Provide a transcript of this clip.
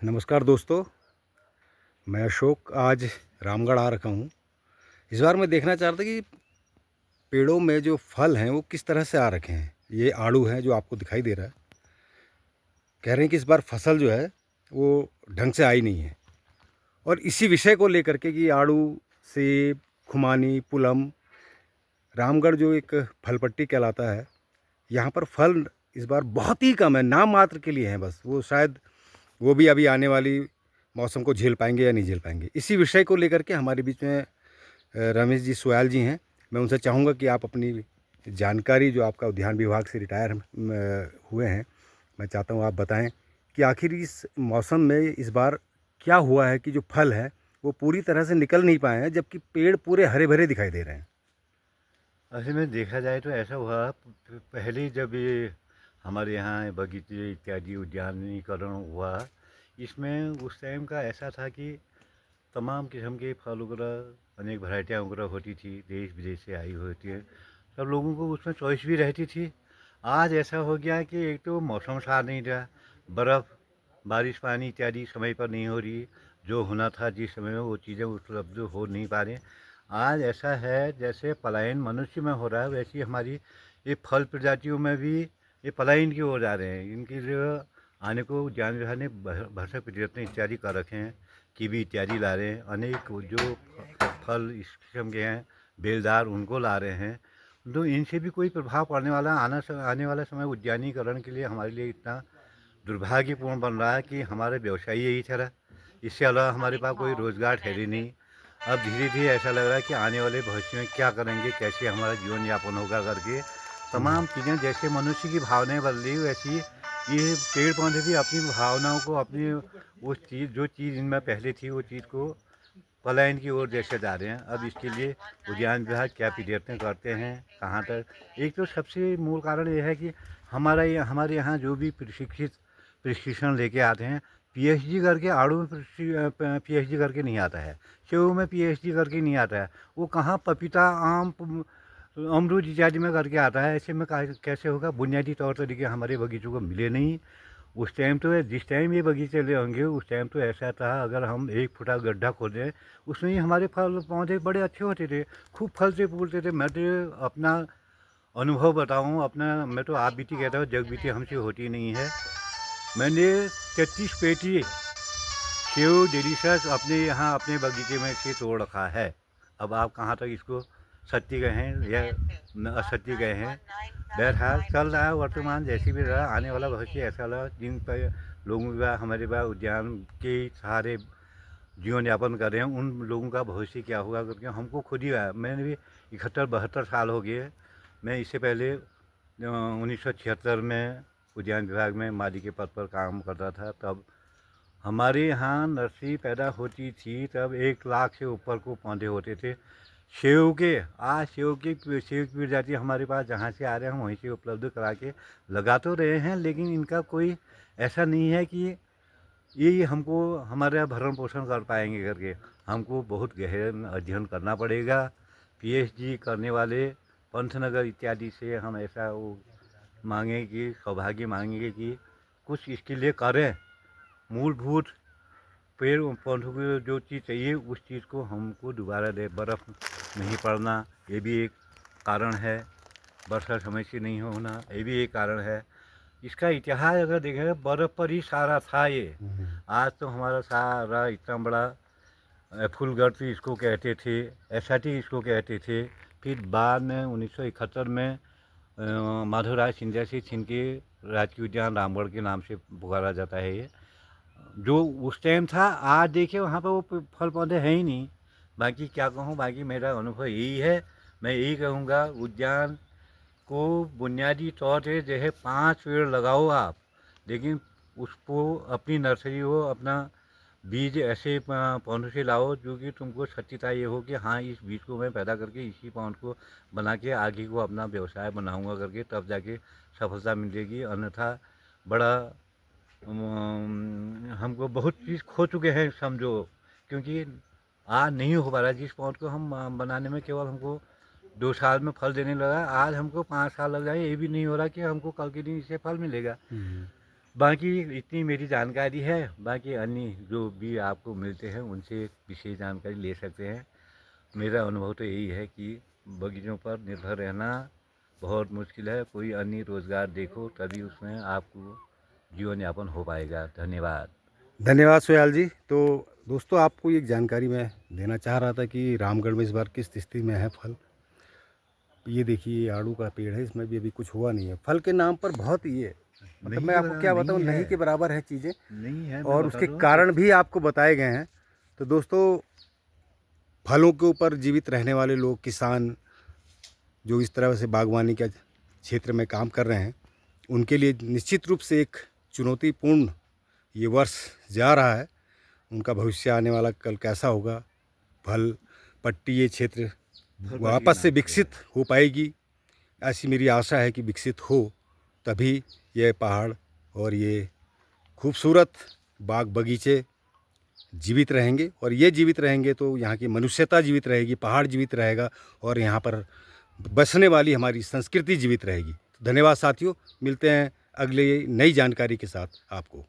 नमस्कार दोस्तों, मैं अशोक आज रामगढ़ आ रखा हूँ। इस बार मैं देखना चाह रहा था कि पेड़ों में जो फल हैं वो किस तरह से आ रखे हैं। ये आड़ू है जो आपको दिखाई दे रहा है। कह रहे हैं कि इस बार फसल जो है वो ढंग से आई नहीं है, और इसी विषय को लेकर के कि आड़ू, सेब, खुमानी, पुलम, रामगढ़ जो एक फल पट्टी कहलाता है, यहाँ पर फल इस बार बहुत ही कम है, नाम मात्र के लिए हैं बस। वो शायद वो भी अभी आने वाली मौसम को झेल पाएंगे या नहीं झेल पाएंगे। इसी विषय को लेकर के हमारे बीच में रमेश जी सुयाल जी हैं। मैं उनसे चाहूँगा कि आप अपनी जानकारी, जो आपका उद्यान विभाग से रिटायर हुए हैं, मैं चाहता हूँ आप बताएं कि आखिर इस मौसम में इस बार क्या हुआ है कि जो फल है वो पूरी तरह से निकल नहीं पाए हैं, जबकि पेड़ पूरे हरे भरे दिखाई दे रहे हैं। असल में देखा जाए तो ऐसा हुआ पहले जब ये हमारे यहाँ बगीचे इत्यादि उद्यानीकरण हुआ, इसमें उस टाइम का ऐसा था कि तमाम किस्म के फल वगैरह अनेक वैरायटियाँ वगैरह होती थी, देश विदेश से आई होती है। सब लोगों को उसमें चॉइस भी रहती थी। आज ऐसा हो गया कि एक तो मौसम साथ नहीं रहा, बर्फ़ बारिश पानी इत्यादि समय पर नहीं हो रही, जो होना था जिस समय में वो चीज़ें उपलब्ध हो नहीं पा रही। आज ऐसा है जैसे पलायन मनुष्य में हो रहा है, वैसी हमारी ये फल प्रजातियों में भी ये पलायन की ओर जा रहे हैं। इनकी जो आने को उद्यान विभाग ने भरसक प्रयत्न इत्यादि कर रखे हैं, कीवी इत्यादि ला रहे हैं, अनेक जो फल इस किस्म के हैं बेलदार उनको ला रहे हैं। तो इनसे भी कोई प्रभाव पड़ने वाला आने वाला समय उद्यानीकरण के लिए हमारे लिए इतना दुर्भाग्यपूर्ण बन रहा है कि हमारे व्यवसाय यही ठहरा। इससे अलावा हमारे पास कोई रोज़गार ठहरी नहीं। अब धीरे धीरे ऐसा लग रहा है कि आने वाले भविष्य में क्या करेंगे, कैसे हमारा जीवन यापन होगा करके हम्म। तमाम चीज़ें, जैसे मनुष्य की भावनाएं बदली वैसी ये पेड़ पौधे भी अपनी भावनाओं को, अपनी उस चीज़ जो चीज़ इनमें पहले थी वो चीज़ को पलायन की ओर जैसे जा रहे हैं। अब इसके लिए उद्यान विभाग क्या प्रयत्न करते हैं, कहाँ तक। एक तो सबसे मूल कारण ये है कि हमारे यहाँ जो भी प्रशिक्षण लेके आते हैं, पीएचडी करके आड़ू में पीएचडी करके नहीं आता है, सेब में पीएचडी करके नहीं आता है। वो कहाँ पपीता, आम, अमरूद इत्यादि में करके आता है। ऐसे में कैसे होगा? बुनियादी तौर तरीके हमारे बगीचों को मिले नहीं। उस टाइम तो जिस टाइम ये बगीचे ले होंगे उस टाइम तो ऐसा था, अगर हम 1 फुटा गड्ढा खोदें उसमें ही हमारे फल पौधे बड़े अच्छे होते थे, खूब फलते फूलते थे। मैं तो अपना अनुभव बताऊं अपना, मैं तो आप बीती कहता हूँ, जग बीती हमसे होती नहीं है। मैंने 33 पेटी सेव डिलीशियस अपने यहाँ अपने बगीचे में से तोड़ रखा है। अब आप कहाँ तक इसको सत्य कहें या असत्य कहें, बहरहाल चल रहा है वर्तमान। जैसे भी रहा, आने वाला भविष्य ऐसा रहा जिन पर लोगों का हमारे पास उद्यान के सहारे जीवन यापन कर रहे हैं, उन लोगों का भविष्य क्या होगा करके हमको खुद ही आया। मैंने भी 71-72 साल हो गए। मैं इससे पहले 1976 में उद्यान विभाग में माली के पद पर काम करता था। तब हमारे यहाँ नर्सरी पैदा होती थी, तब 1 लाख से ऊपर को पौधे होते थे सेव के। आज सेव की प्रजाति हमारे पास जहाँ से आ रहे हैं वहीं से उपलब्ध करा के लगा तो रहे हैं, लेकिन इनका कोई ऐसा नहीं है कि ये हमको हमारा भरण पोषण कर पाएंगे करके। हमको बहुत गहन अध्ययन करना पड़ेगा। पीएचडी करने वाले पंतनगर इत्यादि से हम ऐसा वो मांगे कि सौभाग्य मांगेंगे कि कुछ इसके लिए करें। मूलभूत पेड़ पौधों को जो चीज़ चाहिए उस चीज़ को हमको दोबारा दे। बर्फ़ नहीं पड़ना ये भी एक कारण है, वर्षा समय से नहीं होना ये भी एक कारण है। इसका इतिहास अगर देखें, बर्फ़ पर ही सारा था ये। आज तो हमारा सारा इतना बड़ा फुलगढ़ इसको कहते थे, एसआटी इसको कहते थे। फिर बाद में 1971 में माधवराय सिंधिया से छीन के राजकीय उद्यान रामगढ़ के नाम से पुकारा जाता है ये, जो उस टाइम था। आज देखिए वहाँ पर वो फल पौधे हैं ही नहीं। बाकी क्या कहूँ, बाकी मेरा अनुभव यही है। मैं यही कहूँगा, उद्यान को बुनियादी तौर पे जो है 5 पेड़ लगाओ आप, लेकिन उसको अपनी नर्सरी हो, अपना बीज ऐसे पौधों से लाओ जो कि तुमको सत्यता ये हो कि हाँ इस बीज को मैं पैदा करके इसी पौध को बना के आगे को अपना व्यवसाय बनाऊंगा करके, तब जाके सफलता मिलेगी। अन्यथा बड़ा हमको बहुत चीज़ खो चुके हैं समझो, क्योंकि आज नहीं हो पा रहा। जिस पौध को हम बनाने में केवल हमको 2 साल में फल देने लगा, आज हमको 5 साल लग जाए, ये भी नहीं हो रहा कि हमको कल के दिन इससे फल मिलेगा। बाकी इतनी मेरी जानकारी है, बाकी अन्य जो भी आपको मिलते हैं उनसे विशेष जानकारी ले सकते हैं। मेरा अनुभव तो यही है कि बगीचों पर निर्भर रहना बहुत मुश्किल है, कोई अन्य रोज़गार देखो तभी उसमें आपको जीवन यापन हो पाएगा। धन्यवाद। धन्यवाद सोयाल जी। तो दोस्तों, आपको एक जानकारी मैं देना चाह रहा था कि रामगढ़ में इस बार किस स्थिति में है फल। ये देखिए, ये आड़ू का पेड़ है, इसमें भी अभी कुछ हुआ नहीं है। फल के नाम पर बहुत ये मतलब नहीं मैं के आपको बराबर क्या नहीं बताऊँ, नहीं है, के बराबर है चीज़ें, नहीं है, मैं और बता उसके रहा हूँ। कारण भी आपको बताए गए हैं। तो दोस्तों, फलों के ऊपर जीवित रहने वाले लोग, किसान जो इस तरह से बागवानी के क्षेत्र में काम कर रहे हैं, उनके लिए निश्चित रूप से एक चुनौतीपूर्ण ये वर्ष जा रहा है। उनका भविष्य आने वाला कल कैसा होगा, फल पट्टी ये क्षेत्र फल पट्टी के वापस से नाम पर विकसित है। हो पाएगी, ऐसी मेरी आशा है कि विकसित हो, तभी ये पहाड़ और ये खूबसूरत बाग बगीचे जीवित रहेंगे। और ये जीवित रहेंगे तो यहाँ की मनुष्यता जीवित रहेगी, पहाड़ जीवित रहेगा, और यहाँ पर बसने वाली हमारी संस्कृति जीवित रहेगी। तो धन्यवाद साथियों, मिलते हैं अगले नई जानकारी के साथ आपको।